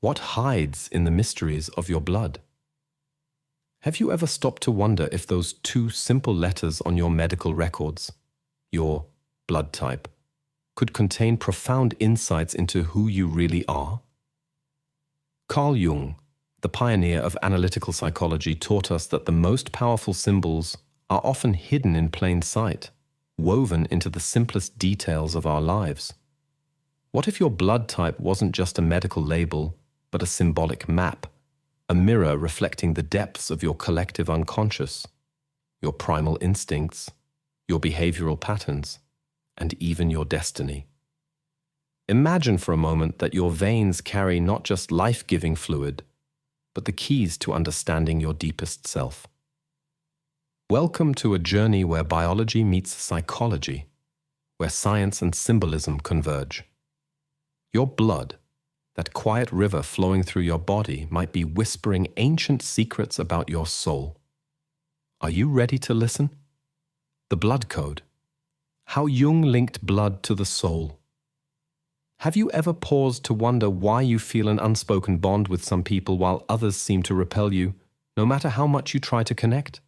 What hides in the mysteries of your blood? Have you ever stopped to wonder if those two simple letters on your medical records, your blood type, could contain profound insights into who you really are? Carl Jung, the pioneer of analytical psychology, taught us that the most powerful symbols are often hidden in plain sight, woven into the simplest details of our lives. What if your blood type wasn't just a medical label, but a symbolic map, a mirror reflecting the depths of your collective unconscious, your primal instincts, your behavioral patterns, and even your destiny? Imagine for a moment that your veins carry not just life-giving fluid, but the keys to understanding your deepest self. Welcome to a journey where biology meets psychology, where science and symbolism converge. Your blood, that quiet river flowing through your body, might be whispering ancient secrets about your soul. Are you ready to listen? The blood code. How Jung linked blood to the soul. Have you ever paused to wonder why you feel an unspoken bond with some people while others seem to repel you, no matter how much you try to connect?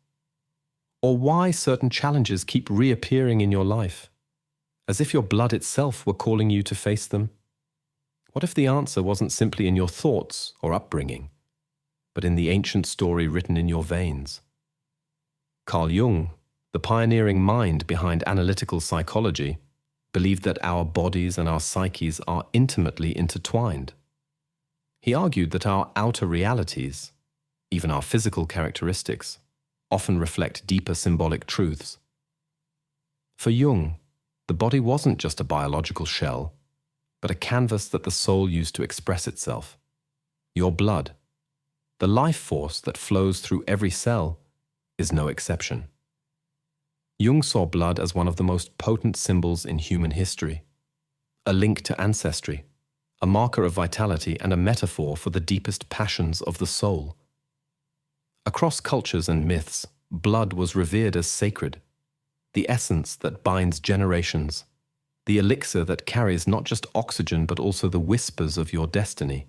Or why certain challenges keep reappearing in your life, as if your blood itself were calling you to face them? What if the answer wasn't simply in your thoughts or upbringing, but in the ancient story written in your veins? Carl Jung, the pioneering mind behind analytical psychology, believed that our bodies and our psyches are intimately intertwined. He argued that our outer realities, even our physical characteristics, often reflect deeper symbolic truths. For Jung, the body wasn't just a biological shell, but a canvas that the soul used to express itself. Your blood, the life force that flows through every cell, is no exception. Jung saw blood as one of the most potent symbols in human history, a link to ancestry, a marker of vitality, and a metaphor for the deepest passions of the soul. Across cultures and myths, blood was revered as sacred, the essence that binds generations, the elixir that carries not just oxygen but also the whispers of your destiny.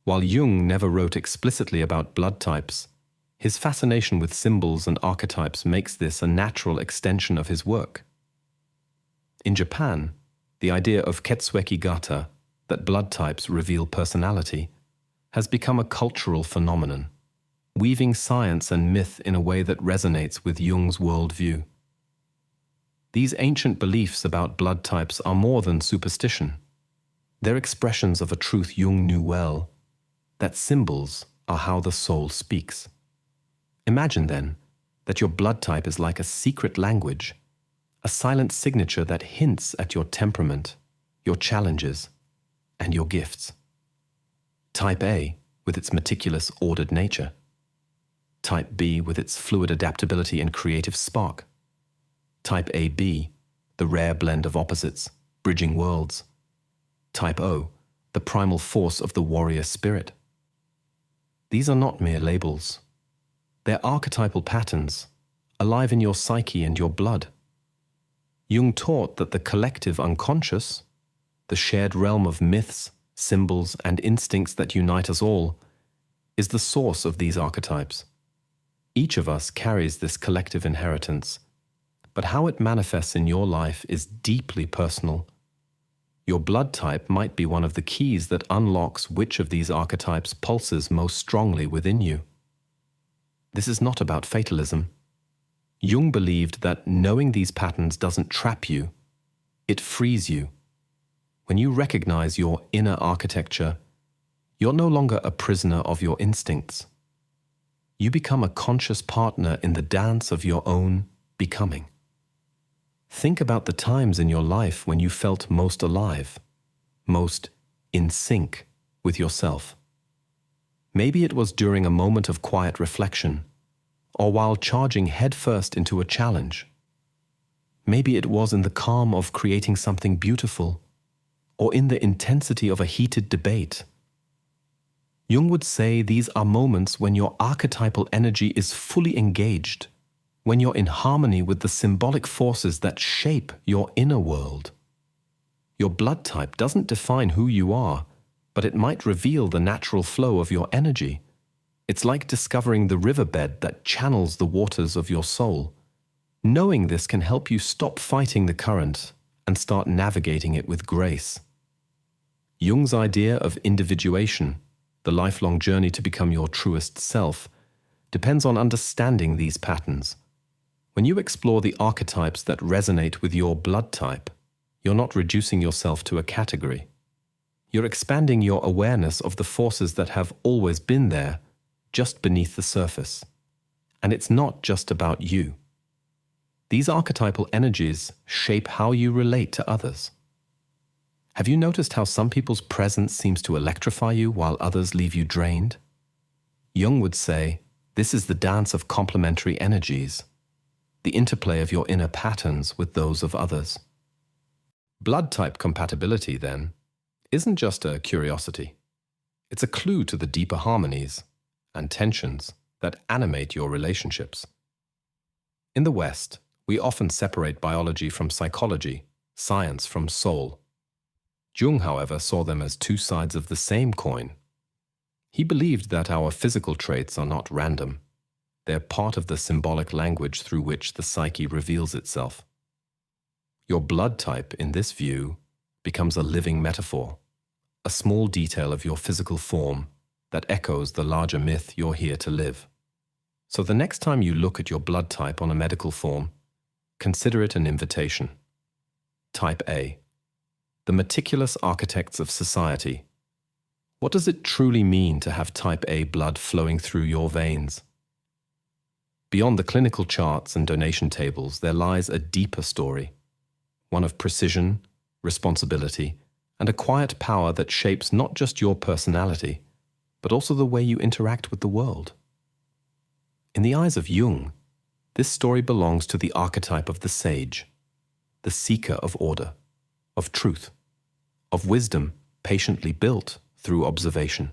While Jung never wrote explicitly about blood types, his fascination with symbols and archetypes makes this a natural extension of his work. In Japan, the idea of ketsueki gata, that blood types reveal personality, has become a cultural phenomenon, weaving science and myth in a way that resonates with Jung's worldview. These ancient beliefs about blood types are more than superstition. They're expressions of a truth Jung knew well, that symbols are how the soul speaks. Imagine, then, that your blood type is like a secret language, a silent signature that hints at your temperament, your challenges, and your gifts. Type A, with its meticulous, ordered nature. Type B, with its fluid adaptability and creative spark. Type AB, the rare blend of opposites, bridging worlds. Type O, the primal force of the warrior spirit. These are not mere labels. They're archetypal patterns, alive in your psyche and your blood. Jung taught that the collective unconscious, the shared realm of myths, symbols, and instincts that unite us all, is the source of these archetypes. Each of us carries this collective inheritance, but how it manifests in your life is deeply personal. Your blood type might be one of the keys that unlocks which of these archetypes pulses most strongly within you. This is not about fatalism. Jung believed that knowing these patterns doesn't trap you, it frees you. When you recognize your inner architecture, you're no longer a prisoner of your instincts. You become a conscious partner in the dance of your own becoming. Think about the times in your life when you felt most alive, most in sync with yourself. Maybe it was during a moment of quiet reflection, or while charging headfirst into a challenge. Maybe it was in the calm of creating something beautiful, or in the intensity of a heated debate. Jung would say these are moments when your archetypal energy is fully engaged, when you're in harmony with the symbolic forces that shape your inner world. Your blood type doesn't define who you are, but it might reveal the natural flow of your energy. It's like discovering the riverbed that channels the waters of your soul. Knowing this can help you stop fighting the current and start navigating it with grace. Jung's idea of individuation, the lifelong journey to become your truest self, depends on understanding these patterns. When you explore the archetypes that resonate with your blood type, you're not reducing yourself to a category. You're expanding your awareness of the forces that have always been there, just beneath the surface. And it's not just about you. These archetypal energies shape how you relate to others. Have you noticed how some people's presence seems to electrify you while others leave you drained? Jung would say, this is the dance of complementary energies, the interplay of your inner patterns with those of others. Blood type compatibility, then, isn't just a curiosity. It's a clue to the deeper harmonies and tensions that animate your relationships. In the West, we often separate biology from psychology, science from soul. Jung, however, saw them as two sides of the same coin. He believed that our physical traits are not random. They're part of the symbolic language through which the psyche reveals itself. Your blood type, in this view, becomes a living metaphor, a small detail of your physical form that echoes the larger myth you're here to live. So the next time you look at your blood type on a medical form, consider it an invitation. Type A. The meticulous architects of society. What does it truly mean to have type A blood flowing through your veins? Beyond the clinical charts and donation tables, there lies a deeper story, one of precision, responsibility, and a quiet power that shapes not just your personality, but also the way you interact with the world. In the eyes of Jung, this story belongs to the archetype of the sage, the seeker of order, of truth, of wisdom patiently built through observation.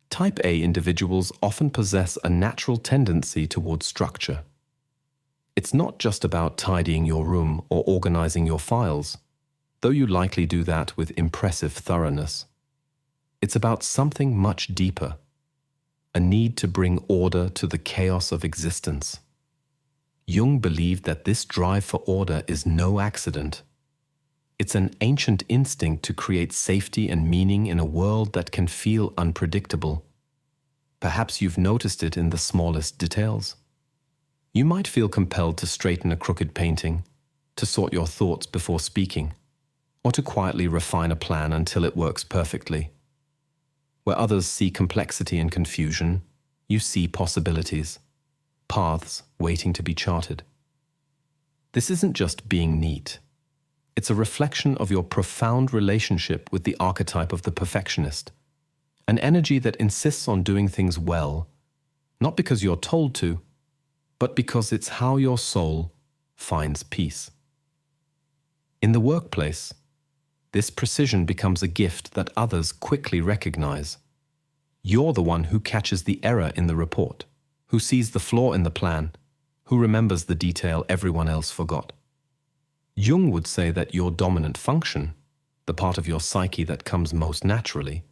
Type A individuals often possess a natural tendency toward structure. It's not just about tidying your room or organizing your files, though you likely do that with impressive thoroughness. It's about something much deeper, a need to bring order to the chaos of existence. Jung believed that this drive for order is no accident. It's an ancient instinct to create safety and meaning in a world that can feel unpredictable. Perhaps you've noticed it in the smallest details. You might feel compelled to straighten a crooked painting, to sort your thoughts before speaking, or to quietly refine a plan until it works perfectly. Where others see complexity and confusion, you see possibilities, paths waiting to be charted. This isn't just being neat. It's a reflection of your profound relationship with the archetype of the perfectionist, an energy that insists on doing things well, not because you're told to, but because it's how your soul finds peace. In the workplace, this precision becomes a gift that others quickly recognize. You're the one who catches the error in the report, who sees the flaw in the plan, who remembers the detail everyone else forgot. Jung would say that your dominant function, the part of your psyche that comes most naturally,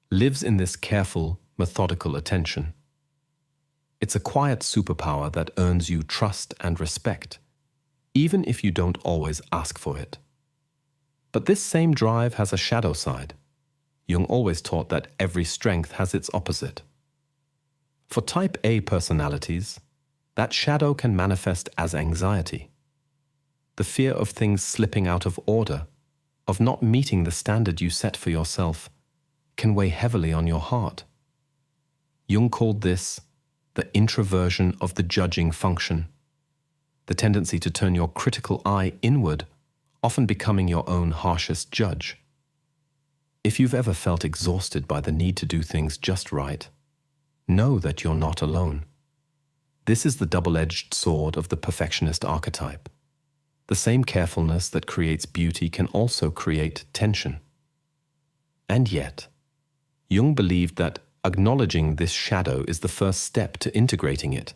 lives in this careful, methodical attention. It's a quiet superpower that earns you trust and respect, even if you don't always ask for it. But this same drive has a shadow side. Jung always taught that every strength has its opposite. For type A personalities, that shadow can manifest as anxiety. The fear of things slipping out of order, of not meeting the standard you set for yourself, can weigh heavily on your heart. Jung called this the introversion of the judging function, the tendency to turn your critical eye inward, often becoming your own harshest judge. If you've ever felt exhausted by the need to do things just right, know that you're not alone. This is the double-edged sword of the perfectionist archetype. The same carefulness that creates beauty can also create tension. And yet, Jung believed that acknowledging this shadow is the first step to integrating it.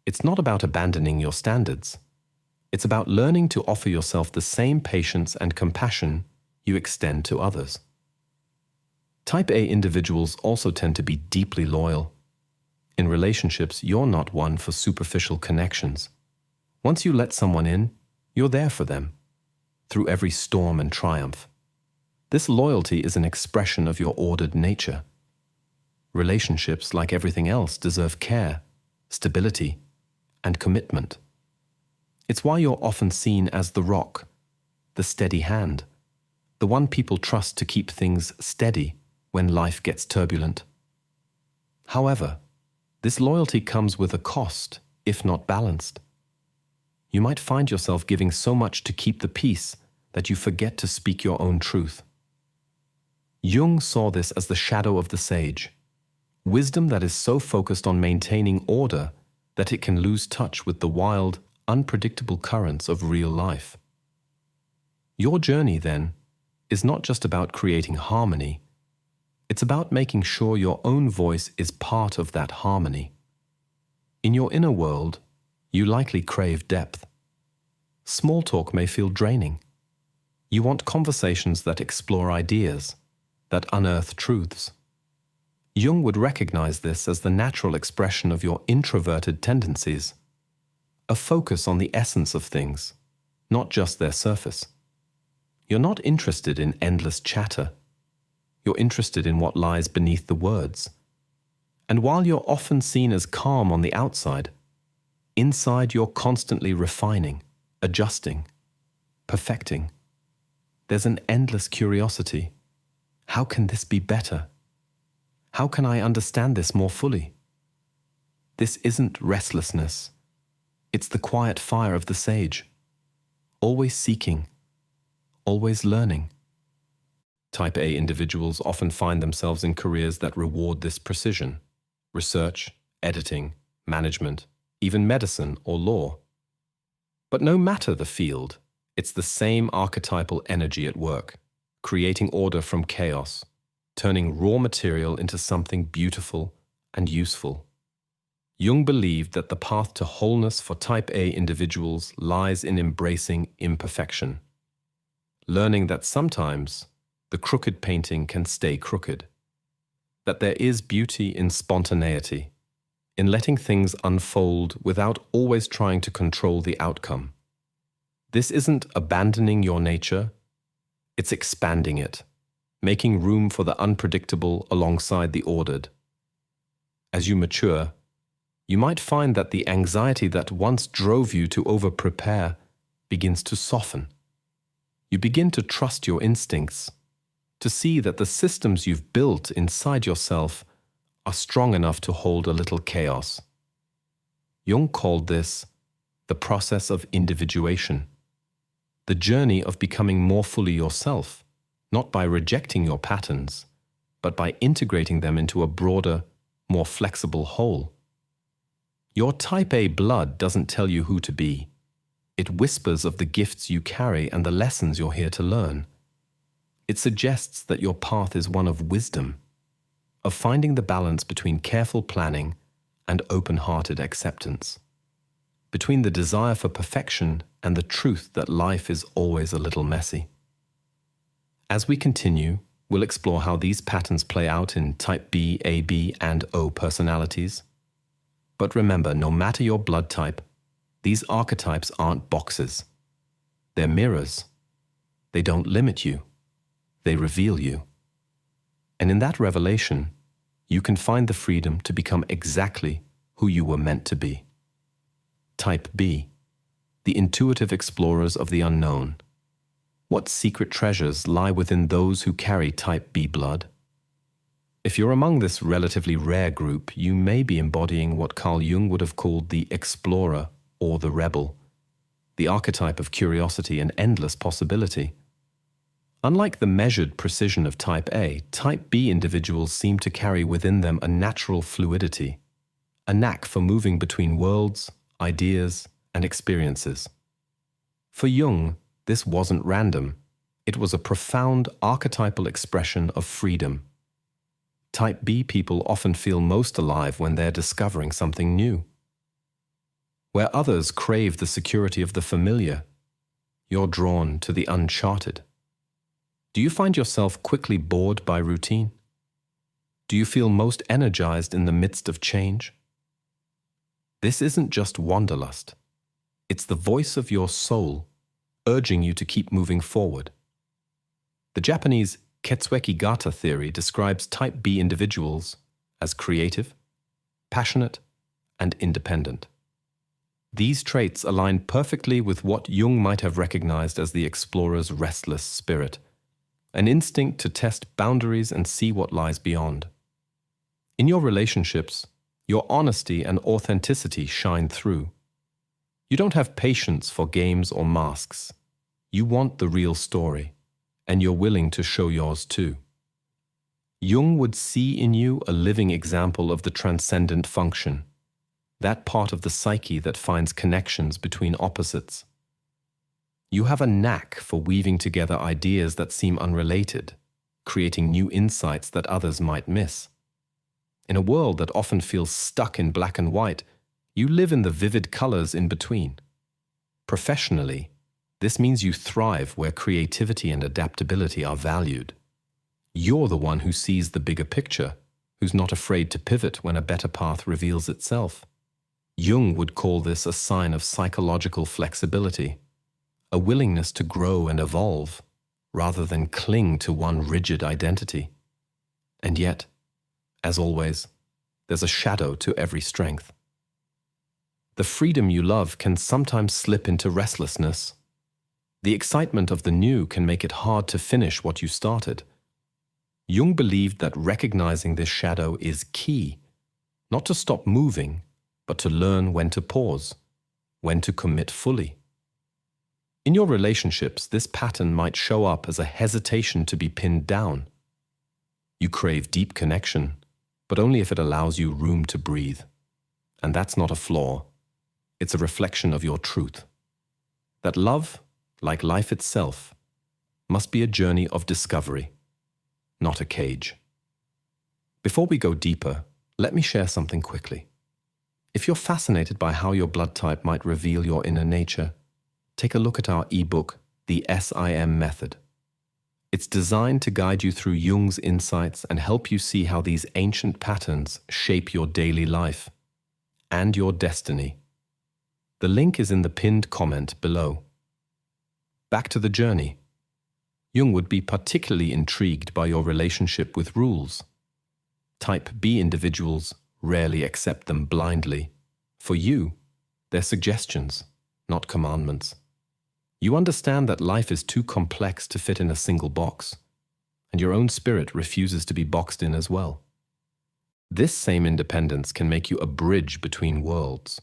It's not about abandoning your standards. It's about learning to offer yourself the same patience and compassion you extend to others. Type A individuals also tend to be deeply loyal. In relationships, you're not one for superficial connections. Once you let someone in, you're there for them, through every storm and triumph. This loyalty is an expression of your ordered nature. Relationships, like everything else, deserve care, stability, and commitment. It's why you're often seen as the rock, the steady hand, the one people trust to keep things steady when life gets turbulent. However, this loyalty comes with a cost, if not balanced. You might find yourself giving so much to keep the peace that you forget to speak your own truth. Jung saw this as the shadow of the sage, wisdom that is so focused on maintaining order that it can lose touch with the wild, unpredictable currents of real life. Your journey, then, is not just about creating harmony. It's about making sure your own voice is part of that harmony. In your inner world, you likely crave depth. Small talk may feel draining. You want conversations that explore ideas, that unearth truths. Jung would recognize this as the natural expression of your introverted tendencies, a focus on the essence of things, not just their surface. You're not interested in endless chatter. You're interested in what lies beneath the words. And while you're often seen as calm on the outside, inside you're constantly refining, adjusting, perfecting. There's an endless curiosity. How can this be better? How can I understand this more fully? This isn't restlessness. It's the quiet fire of the sage, always seeking, always learning. Type A individuals often find themselves in careers that reward this precision: research, editing, management, even medicine or law. But no matter the field, it's the same archetypal energy at work, creating order from chaos, turning raw material into something beautiful and useful. Jung believed that the path to wholeness for Type A individuals lies in embracing imperfection, learning that sometimes the crooked painting can stay crooked, that there is beauty in spontaneity, in letting things unfold without always trying to control the outcome. This isn't abandoning your nature, it's expanding it, making room for the unpredictable alongside the ordered. As you mature, you might find that the anxiety that once drove you to over-prepare begins to soften. You begin to trust your instincts, to see that the systems you've built inside yourself are strong enough to hold a little chaos. Jung called this the process of individuation, the journey of becoming more fully yourself, not by rejecting your patterns, but by integrating them into a broader, more flexible whole. Your Type A blood doesn't tell you who to be. It whispers of the gifts you carry and the lessons you're here to learn. It suggests that your path is one of wisdom, of finding the balance between careful planning and open-hearted acceptance, between the desire for perfection and the truth that life is always a little messy. As we continue, we'll explore how these patterns play out in Type B, AB, and O personalities. But remember, no matter your blood type, these archetypes aren't boxes. They're mirrors. They don't limit you. They reveal you. And in that revelation, you can find the freedom to become exactly who you were meant to be. Type B, the intuitive explorers of the unknown. What secret treasures lie within those who carry Type B blood? If you're among this relatively rare group, you may be embodying what Carl Jung would have called the explorer or the rebel, the archetype of curiosity and endless possibility. Unlike the measured precision of Type A, Type B individuals seem to carry within them a natural fluidity, a knack for moving between worlds, ideas, and experiences. For Jung, this wasn't random. It was a profound archetypal expression of freedom. Type B people often feel most alive when they're discovering something new. Where others crave the security of the familiar, you're drawn to the uncharted. Do you find yourself quickly bored by routine? Do you feel most energized in the midst of change? This isn't just wanderlust. It's the voice of your soul urging you to keep moving forward. The Japanese Ketsueki-gata theory describes type B individuals as creative, passionate, and independent. These traits align perfectly with what Jung might have recognized as the explorer's restless spirit, an instinct to test boundaries and see what lies beyond. In your relationships, your honesty and authenticity shine through. You don't have patience for games or masks. You want the real story, and you're willing to show yours too. Jung would see in you a living example of the transcendent function, that part of the psyche that finds connections between opposites. You have a knack for weaving together ideas that seem unrelated, creating new insights that others might miss. In a world that often feels stuck in black and white, you live in the vivid colors in between. Professionally, this means you thrive where creativity and adaptability are valued. You're the one who sees the bigger picture, who's not afraid to pivot when a better path reveals itself. Jung would call this a sign of psychological flexibility, a willingness to grow and evolve, rather than cling to one rigid identity. And yet, as always, there's a shadow to every strength. The freedom you love can sometimes slip into restlessness. The excitement of the new can make it hard to finish what you started. Jung believed that recognizing this shadow is key, not to stop moving, but to learn when to pause, when to commit fully. In your relationships, this pattern might show up as a hesitation to be pinned down. You crave deep connection, but only if it allows you room to breathe. And that's not a flaw. It's a reflection of your truth. That love, like life itself, must be a journey of discovery, not a cage. Before we go deeper, let me share something quickly. If you're fascinated by how your blood type might reveal your inner nature, take a look at our ebook, The SIM Method. It's designed to guide you through Jung's insights and help you see how these ancient patterns shape your daily life and your destiny. The link is in the pinned comment below. Back to the journey. Jung would be particularly intrigued by your relationship with rules. Type B individuals rarely accept them blindly. For you, they're suggestions, not commandments. You understand that life is too complex to fit in a single box, and your own spirit refuses to be boxed in as well. This same independence can make you a bridge between worlds.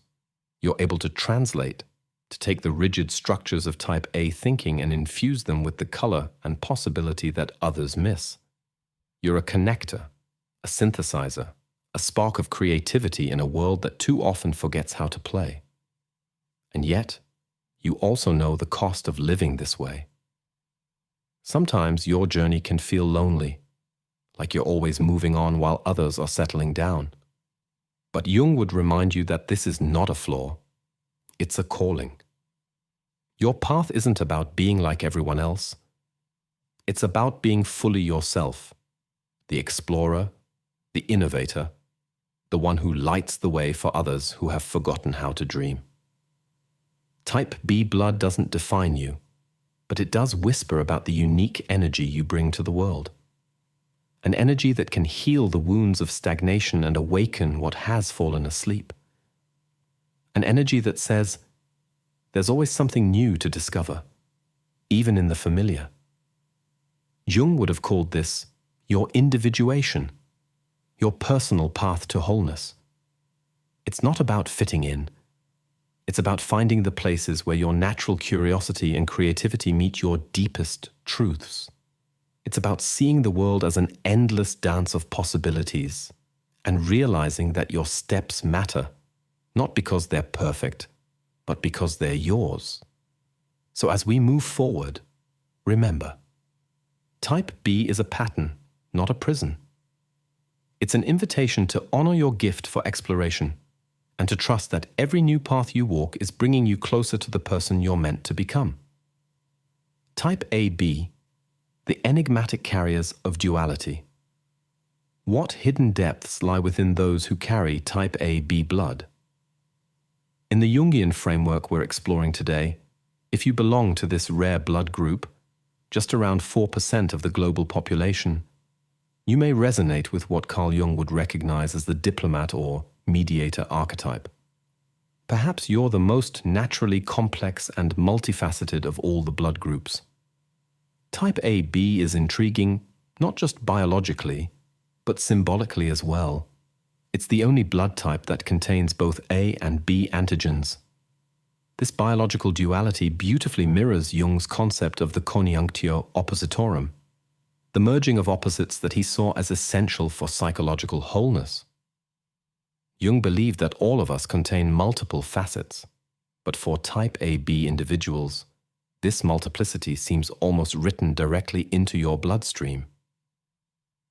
You're able to translate, to take the rigid structures of type A thinking and infuse them with the color and possibility that others miss. You're a connector, a synthesizer, a spark of creativity in a world that too often forgets how to play. And yet, you also know the cost of living this way. Sometimes your journey can feel lonely, like you're always moving on while others are settling down. But Jung would remind you that this is not a flaw, it's a calling. Your path isn't about being like everyone else. It's about being fully yourself, the explorer, the innovator, the one who lights the way for others who have forgotten how to dream. Type B blood doesn't define you, but it does whisper about the unique energy you bring to the world. An energy that can heal the wounds of stagnation and awaken what has fallen asleep. An energy that says, there's always something new to discover, even in the familiar. Jung would have called this your individuation, your personal path to wholeness. It's not about fitting in. It's about finding the places where your natural curiosity and creativity meet your deepest truths. It's about seeing the world as an endless dance of possibilities and realizing that your steps matter, not because they're perfect, but because they're yours. So as we move forward, remember, Type B is a pattern, not a prison. It's an invitation to honor your gift for exploration and to trust that every new path you walk is bringing you closer to the person you're meant to become. Type AB, the enigmatic carriers of duality. What hidden depths lie within those who carry type AB blood? In the Jungian framework we're exploring today, if you belong to this rare blood group, just around 4% of the global population, you may resonate with what Carl Jung would recognize as the diplomat or mediator archetype. Perhaps you're the most naturally complex and multifaceted of all the blood groups. Type AB is intriguing, not just biologically, but symbolically as well. It's the only blood type that contains both A and B antigens. This biological duality beautifully mirrors Jung's concept of the coniunctio oppositorum, the merging of opposites that he saw as essential for psychological wholeness. Jung believed that all of us contain multiple facets, but for type AB individuals, this multiplicity seems almost written directly into your bloodstream.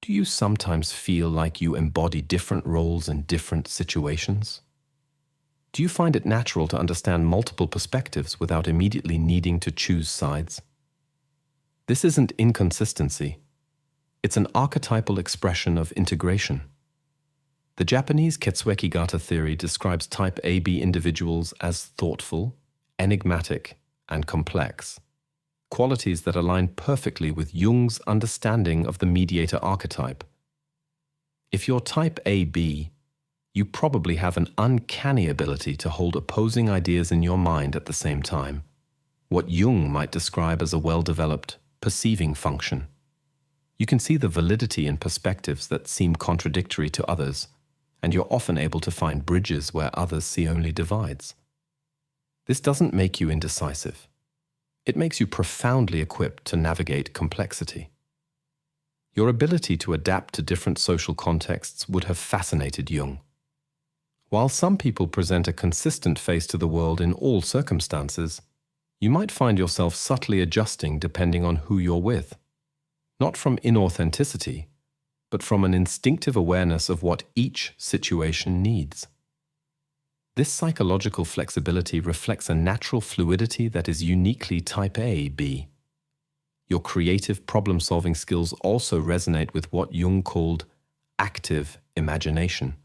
Do you sometimes feel like you embody different roles in different situations? Do you find it natural to understand multiple perspectives without immediately needing to choose sides? This isn't inconsistency. It's an archetypal expression of integration. The Japanese Ketsuekigata theory describes type AB individuals as thoughtful, enigmatic, and complex, qualities that align perfectly with Jung's understanding of the mediator archetype. If you're type AB, you probably have an uncanny ability to hold opposing ideas in your mind at the same time, what Jung might describe as a well-developed perceiving function. You can see the validity in perspectives that seem contradictory to others, and you're often able to find bridges where others see only divides. This doesn't make you indecisive. It makes you profoundly equipped to navigate complexity. Your ability to adapt to different social contexts would have fascinated Jung. While some people present a consistent face to the world in all circumstances, you might find yourself subtly adjusting depending on who you're with. Not from inauthenticity, but from an instinctive awareness of what each situation needs. This psychological flexibility reflects a natural fluidity that is uniquely type AB. Your creative problem-solving skills also resonate with what Jung called active imagination,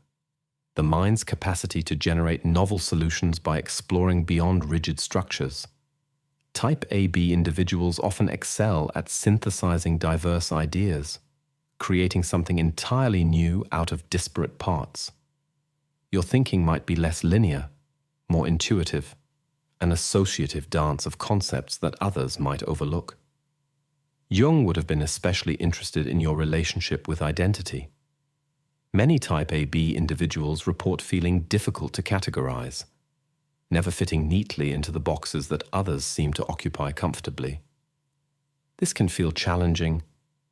the mind's capacity to generate novel solutions by exploring beyond rigid structures. Type AB individuals often excel at synthesizing diverse ideas, creating something entirely new out of disparate parts. Your thinking might be less linear, more intuitive, an associative dance of concepts that others might overlook. Jung would have been especially interested in your relationship with identity. Many type AB individuals report feeling difficult to categorize, never fitting neatly into the boxes that others seem to occupy comfortably. This can feel challenging,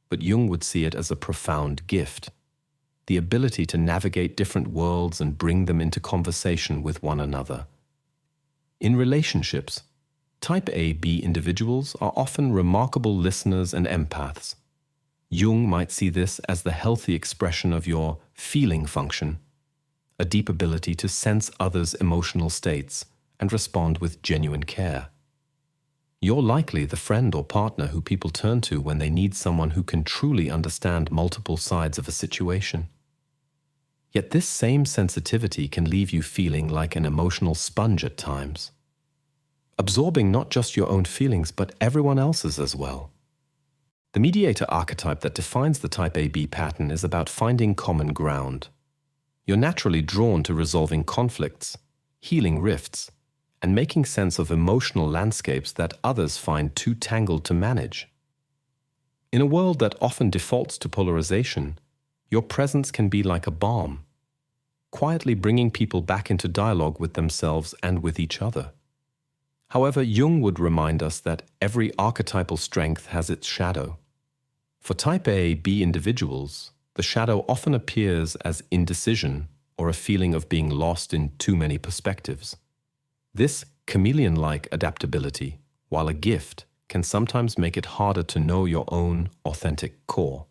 but Jung would see it as a profound gift, the ability to navigate different worlds and bring them into conversation with one another. In relationships, type AB individuals are often remarkable listeners and empaths. Jung might see this as the healthy expression of your feeling function, a deep ability to sense others' emotional states and respond with genuine care. You're likely the friend or partner who people turn to when they need someone who can truly understand multiple sides of a situation. Yet this same sensitivity can leave you feeling like an emotional sponge at times, absorbing not just your own feelings but everyone else's as well. The mediator archetype that defines the type AB pattern is about finding common ground. You're naturally drawn to resolving conflicts, healing rifts, and making sense of emotional landscapes that others find too tangled to manage. In a world that often defaults to polarization, your presence can be like a balm, quietly bringing people back into dialogue with themselves and with each other. However, Jung would remind us that every archetypal strength has its shadow. For type AB individuals, the shadow often appears as indecision or a feeling of being lost in too many perspectives. This chameleon-like adaptability, while a gift, can sometimes make it harder to know your own authentic core.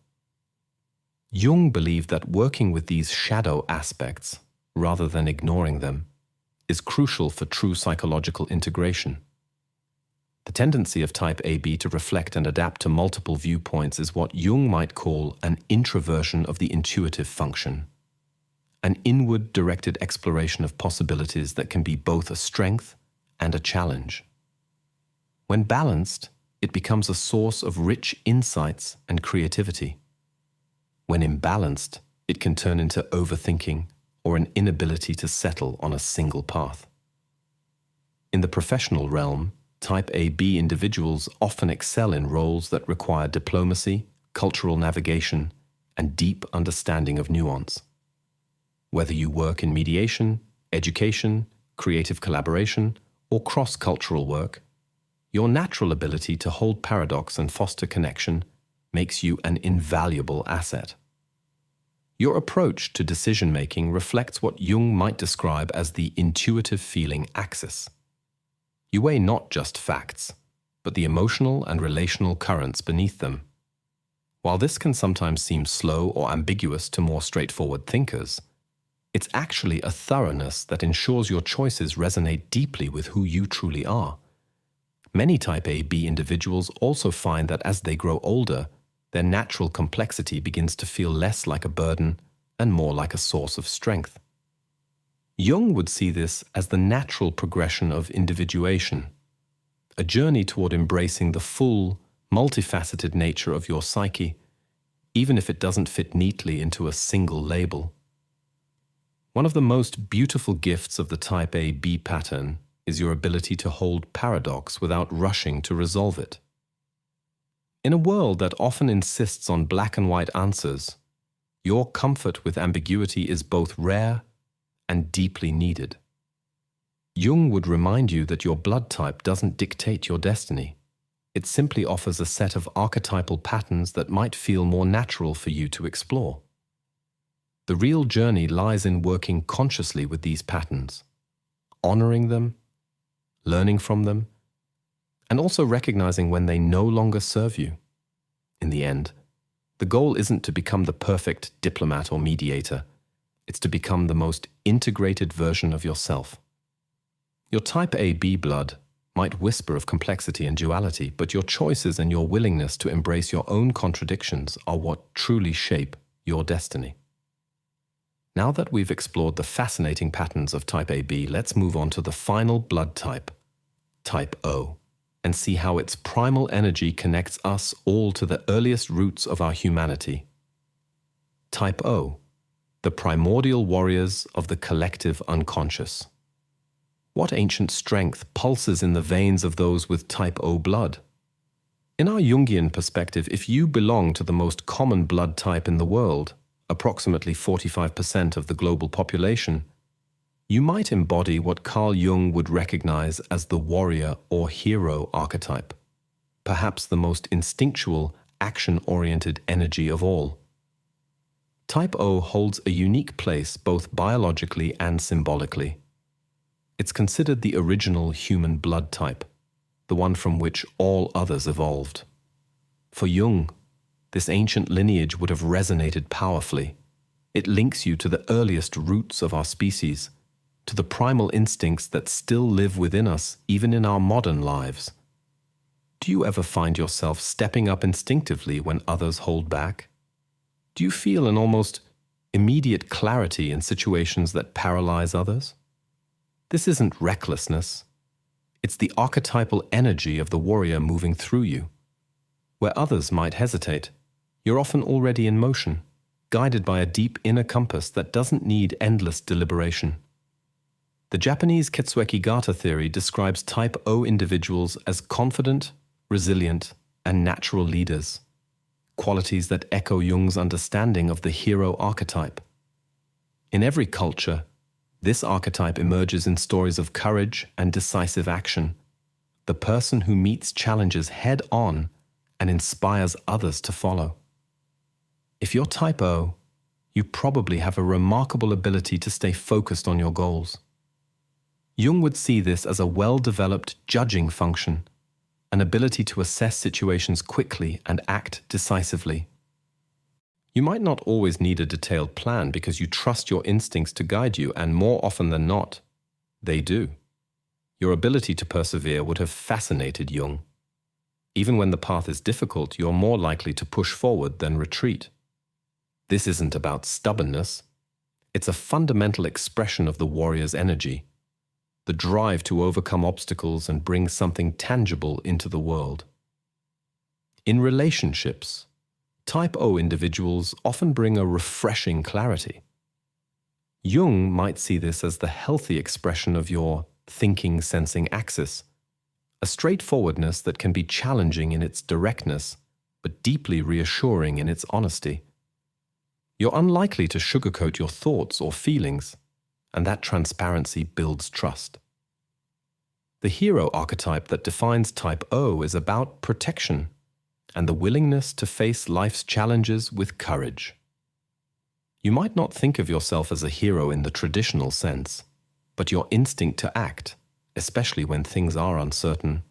Jung believed that working with these shadow aspects, rather than ignoring them, is crucial for true psychological integration. The tendency of type AB to reflect and adapt to multiple viewpoints is what Jung might call an introversion of the intuitive function, an inward-directed exploration of possibilities that can be both a strength and a challenge. When balanced, it becomes a source of rich insights and creativity. When imbalanced, it can turn into overthinking or an inability to settle on a single path. In the professional realm, type AB individuals often excel in roles that require diplomacy, cultural navigation, and deep understanding of nuance. Whether you work in mediation, education, creative collaboration, or cross-cultural work, your natural ability to hold paradox and foster connection makes you an invaluable asset. Your approach to decision-making reflects what Jung might describe as the intuitive feeling axis. You weigh not just facts, but the emotional and relational currents beneath them. While this can sometimes seem slow or ambiguous to more straightforward thinkers, it's actually a thoroughness that ensures your choices resonate deeply with who you truly are. Many type AB individuals also find that as they grow older, their natural complexity begins to feel less like a burden and more like a source of strength. Jung would see this as the natural progression of individuation, a journey toward embracing the full, multifaceted nature of your psyche, even if it doesn't fit neatly into a single label. One of the most beautiful gifts of the type AB pattern is your ability to hold paradox without rushing to resolve it. In a world that often insists on black and white answers, your comfort with ambiguity is both rare and deeply needed. Jung would remind you that your blood type doesn't dictate your destiny. It simply offers a set of archetypal patterns that might feel more natural for you to explore. The real journey lies in working consciously with these patterns, honoring them, learning from them, and also recognizing when they no longer serve you. In the end, the goal isn't to become the perfect diplomat or mediator. It's to become the most integrated version of yourself. Your type AB blood might whisper of complexity and duality, but your choices and your willingness to embrace your own contradictions are what truly shape your destiny. Now that we've explored the fascinating patterns of type AB, let's move on to the final blood type, type O, and see how its primal energy connects us all to the earliest roots of our humanity. Type O, the primordial warriors of the collective unconscious. What ancient strength pulses in the veins of those with type O blood? In our Jungian perspective, if you belong to the most common blood type in the world, approximately 45% of the global population, you might embody what Carl Jung would recognize as the warrior or hero archetype, perhaps the most instinctual, action-oriented energy of all. Type O holds a unique place both biologically and symbolically. It's considered the original human blood type, the one from which all others evolved. For Jung, this ancient lineage would have resonated powerfully. It links you to the earliest roots of our species, to the primal instincts that still live within us even in our modern lives. Do you ever find yourself stepping up instinctively when others hold back? Do you feel an almost immediate clarity in situations that paralyze others? This isn't recklessness. It's the archetypal energy of the warrior moving through you. Where others might hesitate, you're often already in motion, guided by a deep inner compass that doesn't need endless deliberation. The Japanese Ketsueki-gata theory describes type O individuals as confident, resilient, and natural leaders, qualities that echo Jung's understanding of the hero archetype. In every culture, this archetype emerges in stories of courage and decisive action, the person who meets challenges head-on and inspires others to follow. If you're type O, you probably have a remarkable ability to stay focused on your goals. Jung would see this as a well-developed judging function, an ability to assess situations quickly and act decisively. You might not always need a detailed plan because you trust your instincts to guide you, and more often than not, they do. Your ability to persevere would have fascinated Jung. Even when the path is difficult, you're more likely to push forward than retreat. This isn't about stubbornness. It's a fundamental expression of the warrior's energy, the drive to overcome obstacles and bring something tangible into the world. In relationships, Type O individuals often bring a refreshing clarity. Jung might see this as the healthy expression of your thinking-sensing axis, a straightforwardness that can be challenging in its directness, but deeply reassuring in its honesty. You're unlikely to sugarcoat your thoughts or feelings, and that transparency builds trust. The hero archetype that defines Type O is about protection and the willingness to face life's challenges with courage. You might not think of yourself as a hero in the traditional sense, but your instinct to act, especially when things are uncertain,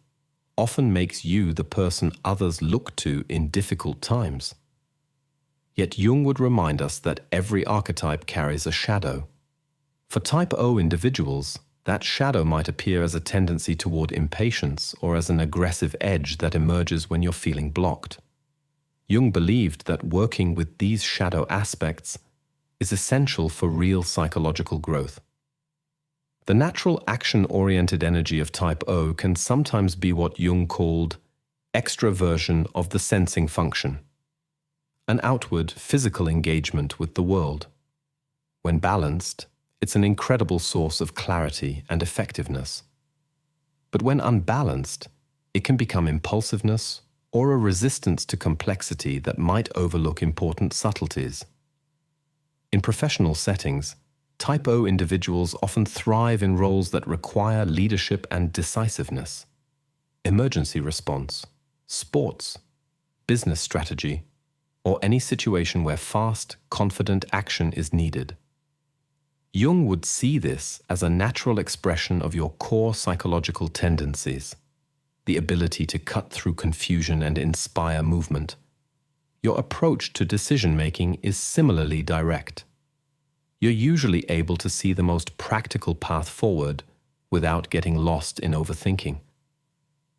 often makes you the person others look to in difficult times. Yet Jung would remind us that every archetype carries a shadow. For Type O individuals, that shadow might appear as a tendency toward impatience or as an aggressive edge that emerges when you're feeling blocked. Jung believed that working with these shadow aspects is essential for real psychological growth. The natural action-oriented energy of Type O can sometimes be what Jung called extraversion of the sensing function, an outward physical engagement with the world. When balanced, it's an incredible source of clarity and effectiveness. But when unbalanced, it can become impulsiveness or a resistance to complexity that might overlook important subtleties. In professional settings, Type O individuals often thrive in roles that require leadership and decisiveness. Emergency response, sports, business strategy, or any situation where fast, confident action is needed. Jung would see this as a natural expression of your core psychological tendencies, the ability to cut through confusion and inspire movement. Your approach to decision-making is similarly direct. You're usually able to see the most practical path forward without getting lost in overthinking.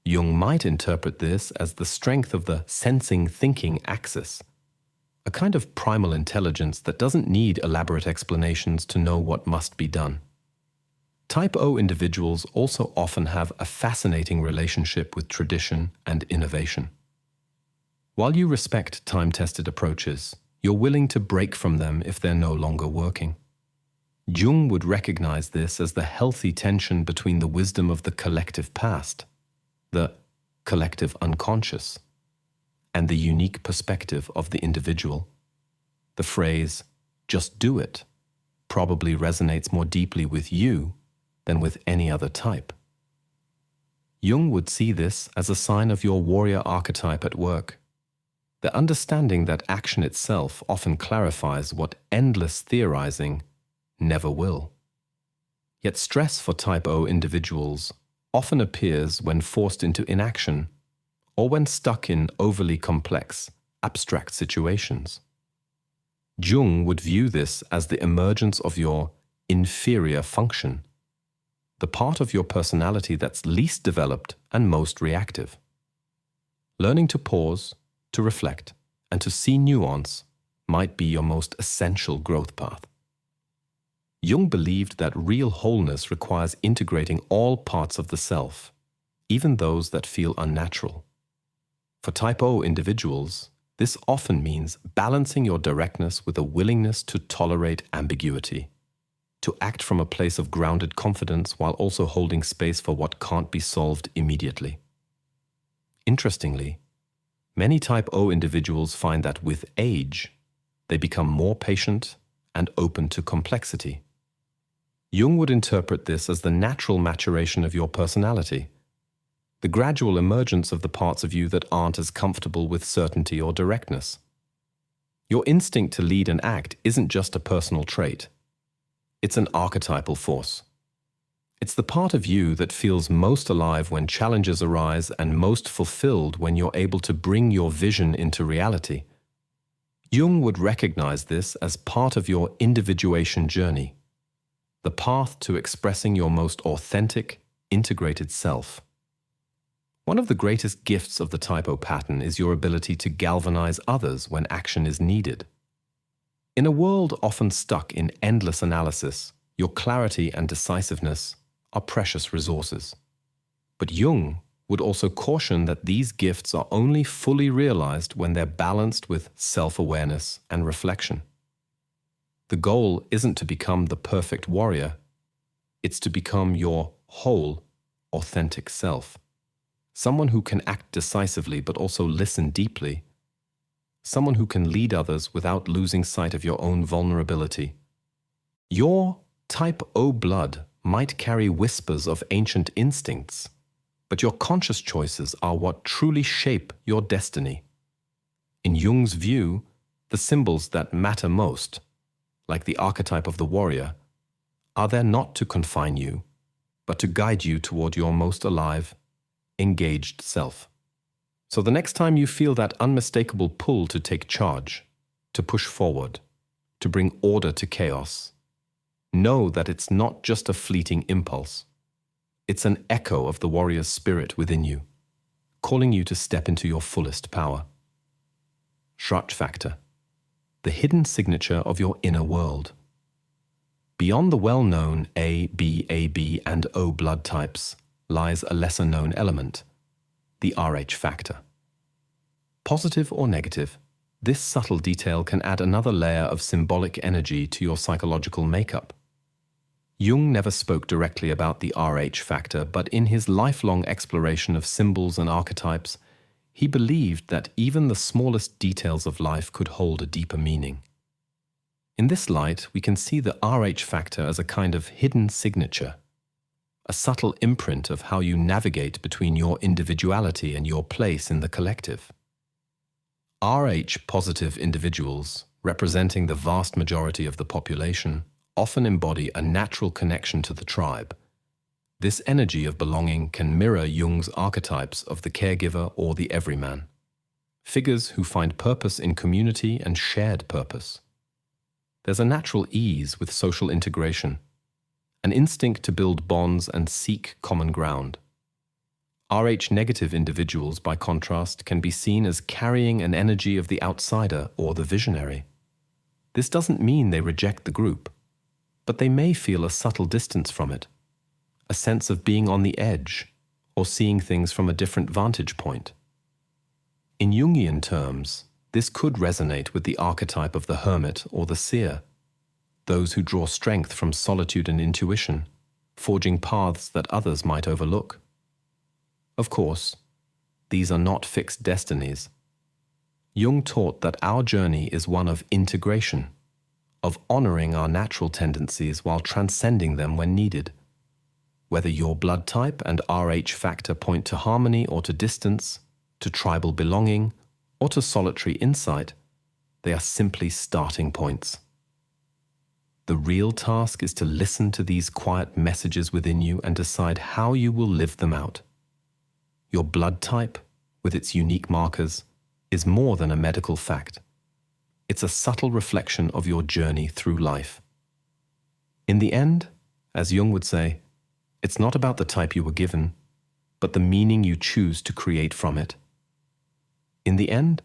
Jung might interpret this as the strength of the sensing-thinking axis, a kind of primal intelligence that doesn't need elaborate explanations to know what must be done. Type O individuals also often have a fascinating relationship with tradition and innovation. While you respect time-tested approaches, you're willing to break from them if they're no longer working. Jung would recognize this as the healthy tension between the wisdom of the collective past, the collective unconscious, and the unique perspective of the individual. The phrase, "just do it," probably resonates more deeply with you than with any other type. Jung would see this as a sign of your warrior archetype at work, the understanding that action itself often clarifies what endless theorizing never will. Yet stress for Type O individuals often appears when forced into inaction or when stuck in overly complex, abstract situations. Jung would view this as the emergence of your inferior function, the part of your personality that's least developed and most reactive. Learning to pause, to reflect, and to see nuance might be your most essential growth path. Jung believed that real wholeness requires integrating all parts of the self, even those that feel unnatural. For Type O individuals, this often means balancing your directness with a willingness to tolerate ambiguity, to act from a place of grounded confidence while also holding space for what can't be solved immediately. Interestingly, many Type O individuals find that with age, they become more patient and open to complexity. Jung would interpret this as the natural maturation of your personality, the gradual emergence of the parts of you that aren't as comfortable with certainty or directness. Your instinct to lead and act isn't just a personal trait. It's an archetypal force. It's the part of you that feels most alive when challenges arise and most fulfilled when you're able to bring your vision into reality. Jung would recognize this as part of your individuation journey, the path to expressing your most authentic, integrated self. One of the greatest gifts of the Type O pattern is your ability to galvanize others when action is needed. In a world often stuck in endless analysis, your clarity and decisiveness are precious resources. But Jung would also caution that these gifts are only fully realized when they're balanced with self-awareness and reflection. The goal isn't to become the perfect warrior, it's to become your whole, authentic self. Someone who can act decisively but also listen deeply. Someone who can lead others without losing sight of your own vulnerability. Your Type O blood might carry whispers of ancient instincts, but your conscious choices are what truly shape your destiny. In Jung's view, the symbols that matter most, like the archetype of the warrior, are there not to confine you, but to guide you toward your most alive, engaged self. So the next time you feel that unmistakable pull to take charge, to push forward, to bring order to chaos, know that it's not just a fleeting impulse. It's an echo of the warrior's spirit within you, calling you to step into your fullest power. Schratt factor, the hidden signature of your inner world. Beyond the well-known A, B, AB, and O blood types lies a lesser-known element, the Rh factor. Positive or negative, this subtle detail can add another layer of symbolic energy to your psychological makeup. Jung never spoke directly about the Rh factor, but in his lifelong exploration of symbols and archetypes, he believed that even the smallest details of life could hold a deeper meaning. In this light, we can see the Rh factor as a kind of hidden signature, a subtle imprint of how you navigate between your individuality and your place in the collective. Rh positive individuals, representing the vast majority of the population, often embody a natural connection to the tribe. This energy of belonging can mirror Jung's archetypes of the caregiver or the everyman, figures who find purpose in community and shared purpose. There's a natural ease with social integration, an instinct to build bonds and seek common ground. Rh negative individuals, by contrast, can be seen as carrying an energy of the outsider or the visionary. This doesn't mean they reject the group, but they may feel a subtle distance from it, a sense of being on the edge or seeing things from a different vantage point. In Jungian terms, this could resonate with the archetype of the hermit or the seer, those who draw strength from solitude and intuition, forging paths that others might overlook. Of course, these are not fixed destinies. Jung taught that our journey is one of integration, of honoring our natural tendencies while transcending them when needed. Whether your blood type and Rh factor point to harmony or to distance, to tribal belonging, or to solitary insight, they are simply starting points. The real task is to listen to these quiet messages within you and decide how you will live them out. Your blood type, with its unique markers, is more than a medical fact. It's a subtle reflection of your journey through life. In the end, as Jung would say, it's not about the type you were given, but the meaning you choose to create from it. In the end,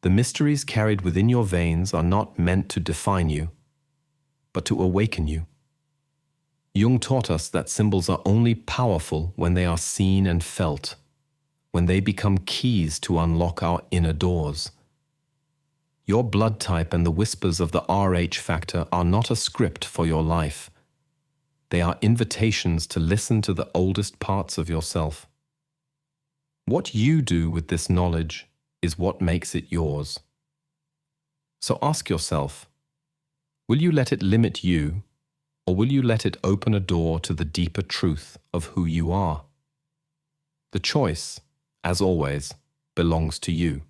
the mysteries carried within your veins are not meant to define you, but to awaken you. Jung taught us that symbols are only powerful when they are seen and felt, when they become keys to unlock our inner doors. Your blood type and the whispers of the Rh factor are not a script for your life. They are invitations to listen to the oldest parts of yourself. What you do with this knowledge is what makes it yours. So ask yourself, will you let it limit you, or will you let it open a door to the deeper truth of who you are? The choice, as always, belongs to you.